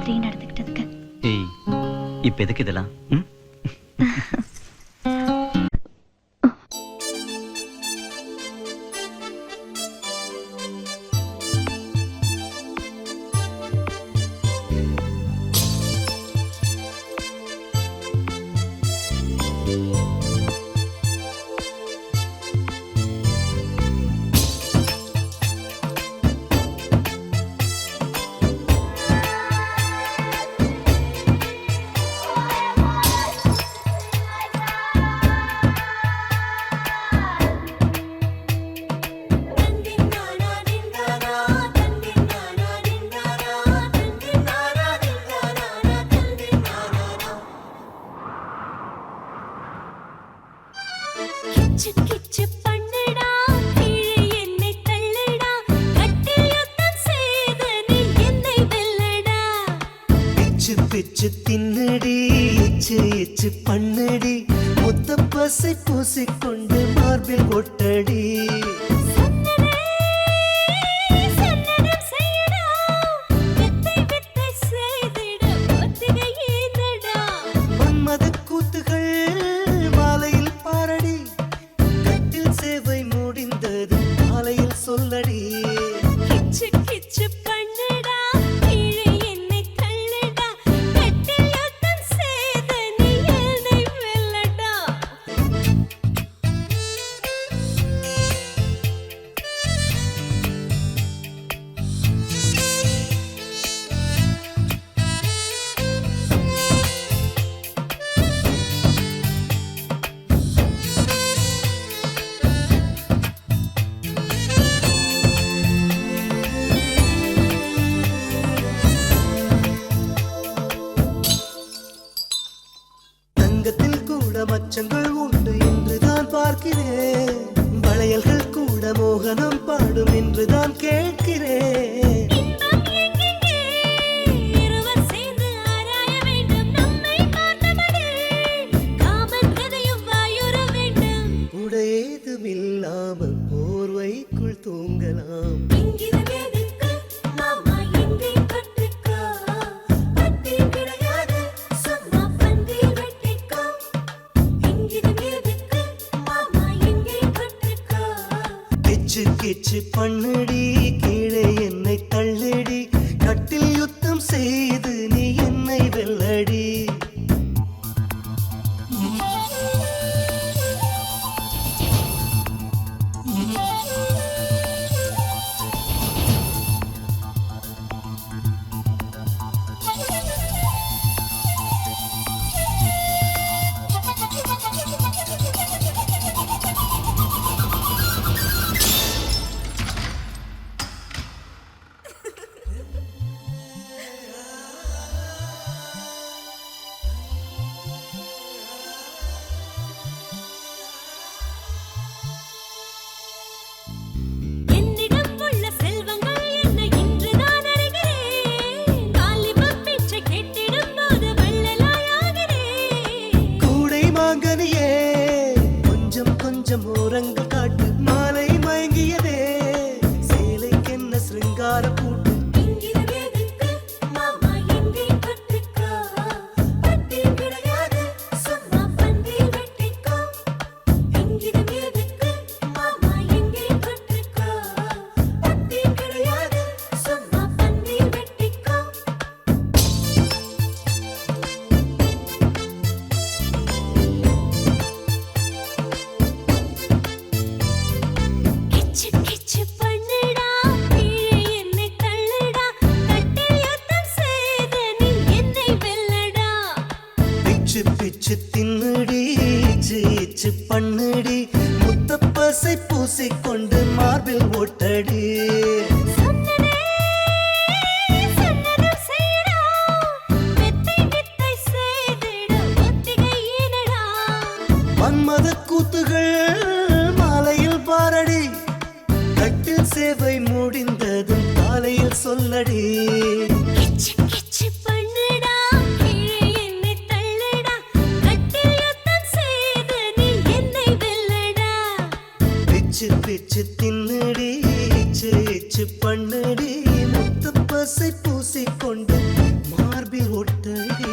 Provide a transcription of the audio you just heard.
மாதிரி நடந்துக்கிட்டதுக்கு. ஏய், இப்ப எதுக்கு இதெல்லாம்? பிச்சு தின்னடி எச்சு எச்சு பண்ணடி முத்த பசை பூசிக்கொண்டு மார்பில் ஒட்டடி மன்மத கூத்துகள் மாலையில் பாரடி கட்டில் சேவை முடிந்தது மாலையில் சொல்லடி கிச்சு கிச்சு பண்ணடா மச்சங்கள் உண்டு என்றுதான் பார்க்கிறேன் வளையல்கள் கூட மோகனம் பாடும் என்றுதான் கேட்கிறேன் உடையேதுமில்லாமல் போர்வைக்குள் தூங்கலாம் கிச்சு பண்ணடி கீழே என்னை தள்ளடி கட்டில் யுத்தம் செய்து நீ என்னை வெல்லடி ஓரங்கள் காட்டு மாலை மயங்கியதே சேலைக்கென்ன சிருங்கார பூட்டு பிச்சு தின்னுடி இச்சு பண்ணுடி முத்த பசை பூசிக்கொண்டு மார்பில் ஓட்டடி மன்மத கூத்துகள் மாலையில் பாரடி கட்டில் சேவை முடிந்ததும் காலையில் சொல்லடி பிச்சு தின்னுடி இச்சு பண்ணுடி முத்த பசை பூசிக்கொண்டு மார்பில் ஒட்டடி